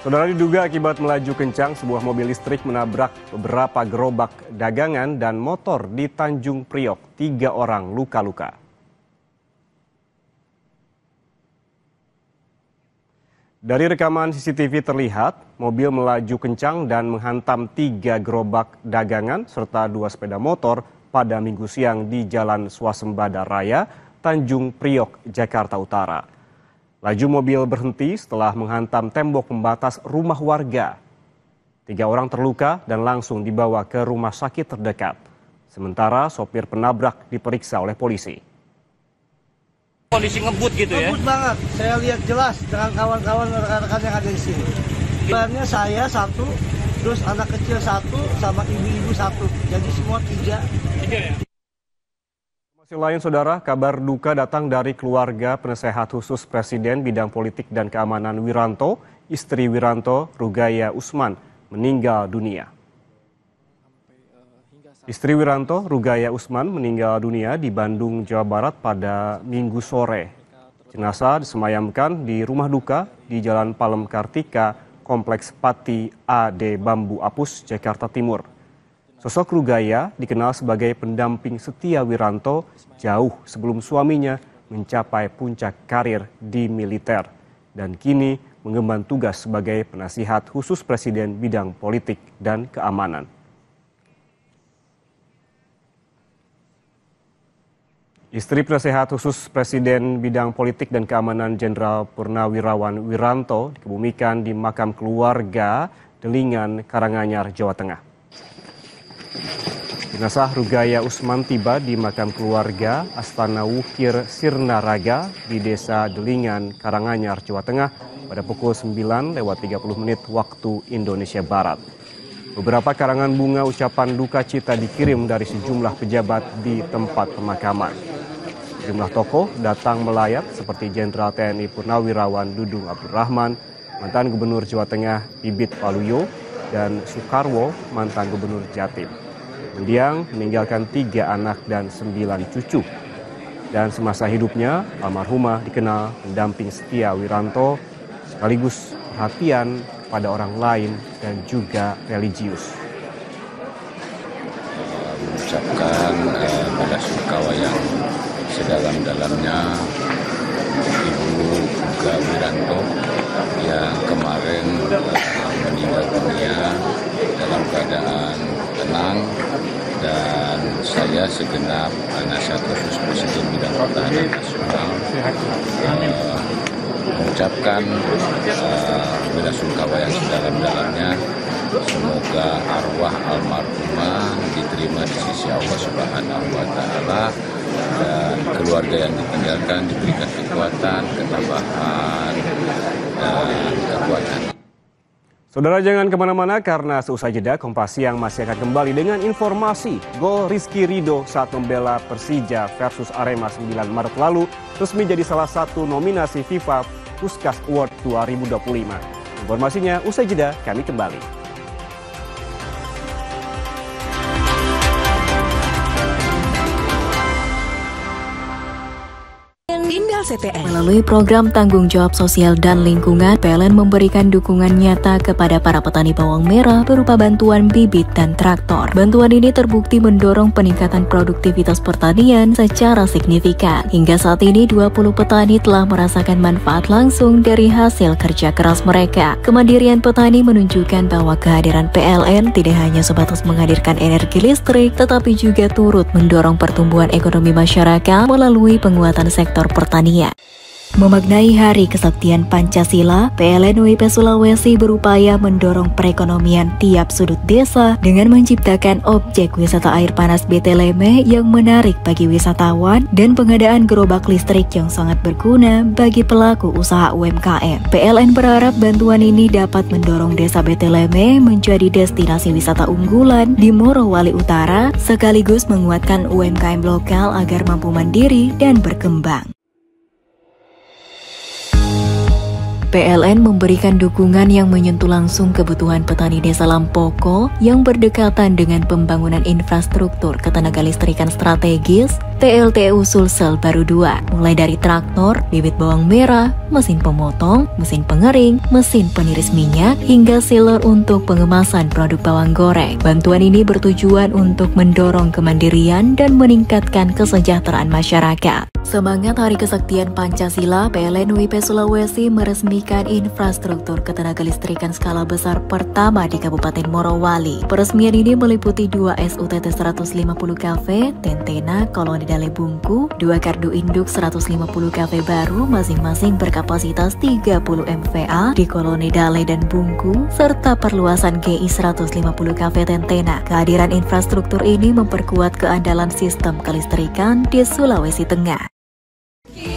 Saudara, diduga akibat melaju kencang, sebuah mobil listrik menabrak beberapa gerobak dagangan dan motor di Tanjung Priok. 3 orang luka-luka. Dari rekaman CCTV terlihat, mobil melaju kencang dan menghantam 3 gerobak dagangan serta 2 sepeda motor pada Minggu siang di Jalan Swasembada Raya, Tanjung Priok, Jakarta Utara. Laju mobil berhenti setelah menghantam tembok pembatas rumah warga. 3 orang terluka dan langsung dibawa ke rumah sakit terdekat. Sementara sopir penabrak diperiksa oleh polisi. Kondisi ngebut gitu ya? Ngebut banget, saya lihat jelas dengan kawan-kawan rekan-rekan yang ada di sini. Sebenarnya saya 1, terus anak kecil 1, sama ibu-ibu 1. Jadi semua 3. 3 ya? Informasi lain, saudara, kabar duka datang dari keluarga penasehat khusus Presiden bidang politik dan keamanan Wiranto. Istri Wiranto, Rugaya Usman, meninggal dunia. Istri Wiranto, Rugaya Usman, meninggal dunia di Bandung, Jawa Barat pada Minggu sore. Jenazah disemayamkan di rumah duka di Jalan Palem Kartika, Kompleks Pati AD Bambu Apus, Jakarta Timur. Sosok Rugaya dikenal sebagai pendamping setia Wiranto jauh sebelum suaminya mencapai puncak karir di militer dan kini mengemban tugas sebagai penasihat khusus Presiden bidang politik dan keamanan. Istri penasihat khusus Presiden bidang politik dan keamanan Jenderal Purnawirawan Wiranto dikebumikan di makam keluarga Delingan, Karanganyar, Jawa Tengah. Jenazah Rugaya Usman tiba di makam keluarga Astana Wukir Sirnaraga di Desa Delingan, Karanganyar, Jawa Tengah pada pukul 9:30 waktu Indonesia Barat. Beberapa karangan bunga ucapan duka cita dikirim dari sejumlah pejabat di tempat pemakaman. Sejumlah tokoh datang melayat seperti Jenderal TNI Purnawirawan Dudung Abdurrahman, mantan Gubernur Jawa Tengah Bibit Waluyo, dan Soekarwo, mantan Gubernur Jatim. Mendiang meninggalkan 3 anak dan 9 cucu. Dan semasa hidupnya, almarhumah dikenal pendamping setia Wiranto sekaligus perhatian pada orang lain dan juga religius. Mengucapkan bela sungkawa yang sedalam-dalamnya Ibu Uga Wiranto yang kemarin meninggal dunia dalam keadaan tenang, dan saya segenap penasihat khusus Presiden bidang pertahanan nasional mengucapkan bela sungkawa yang sedalam-dalamnya. Semoga arwah almarhumah diterima di sisi Allah Subhanahu wa Ta'ala, dan keluarga yang ditinggalkan diberikan kekuatan, ketabahan, dan kekuatan. Saudara, jangan kemana-mana karena seusai jeda Kompas Siang masih akan kembali dengan informasi gol Rizky Ridho saat membela Persija versus Arema 9 Maret lalu resmi jadi salah satu nominasi FIFA Puskas Award 2025. Informasinya usai jeda, kami kembali. Indal CTN. Melalui program tanggung jawab sosial dan lingkungan, PLN memberikan dukungan nyata kepada para petani bawang merah berupa bantuan bibit dan traktor. Bantuan ini terbukti mendorong peningkatan produktivitas pertanian secara signifikan. Hingga saat ini 20 petani telah merasakan manfaat langsung dari hasil kerja keras mereka. Kemandirian petani menunjukkan bahwa kehadiran PLN tidak hanya sebatas menghadirkan energi listrik, tetapi juga turut mendorong pertumbuhan ekonomi masyarakat melalui penguatan sektor pertanian. Memaknai Hari Kesaktian Pancasila, PLN WIP Sulawesi berupaya mendorong perekonomian tiap sudut desa dengan menciptakan objek wisata air panas Beteleme yang menarik bagi wisatawan dan pengadaan gerobak listrik yang sangat berguna bagi pelaku usaha UMKM. PLN berharap bantuan ini dapat mendorong desa Beteleme menjadi destinasi wisata unggulan di Morowali Utara, sekaligus menguatkan UMKM lokal agar mampu mandiri dan berkembang. PLN memberikan dukungan yang menyentuh langsung kebutuhan petani desa Lampoko yang berdekatan dengan pembangunan infrastruktur ketenagalistrikan strategis PLTU Sulsel Baru 2, mulai dari traktor, bibit bawang merah, mesin pemotong, mesin pengering, mesin peniris minyak, hingga sealer untuk pengemasan produk bawang goreng. Bantuan ini bertujuan untuk mendorong kemandirian dan meningkatkan kesejahteraan masyarakat. Semangat Hari Kesaktian Pancasila, PLN WIP Sulawesi meresmikan infrastruktur ketenagalistrikan skala besar pertama di Kabupaten Morowali. Peresmian ini meliputi 2 SUTT 150 kV, Tentena, Koloni Dale Bungku, 2 gardu induk 150 kV baru masing-masing berkapasitas 30 MVA di Koloni Dale dan Bungku, serta perluasan GI 150 kV Tentena. Kehadiran infrastruktur ini memperkuat keandalan sistem kelistrikan di Sulawesi Tengah.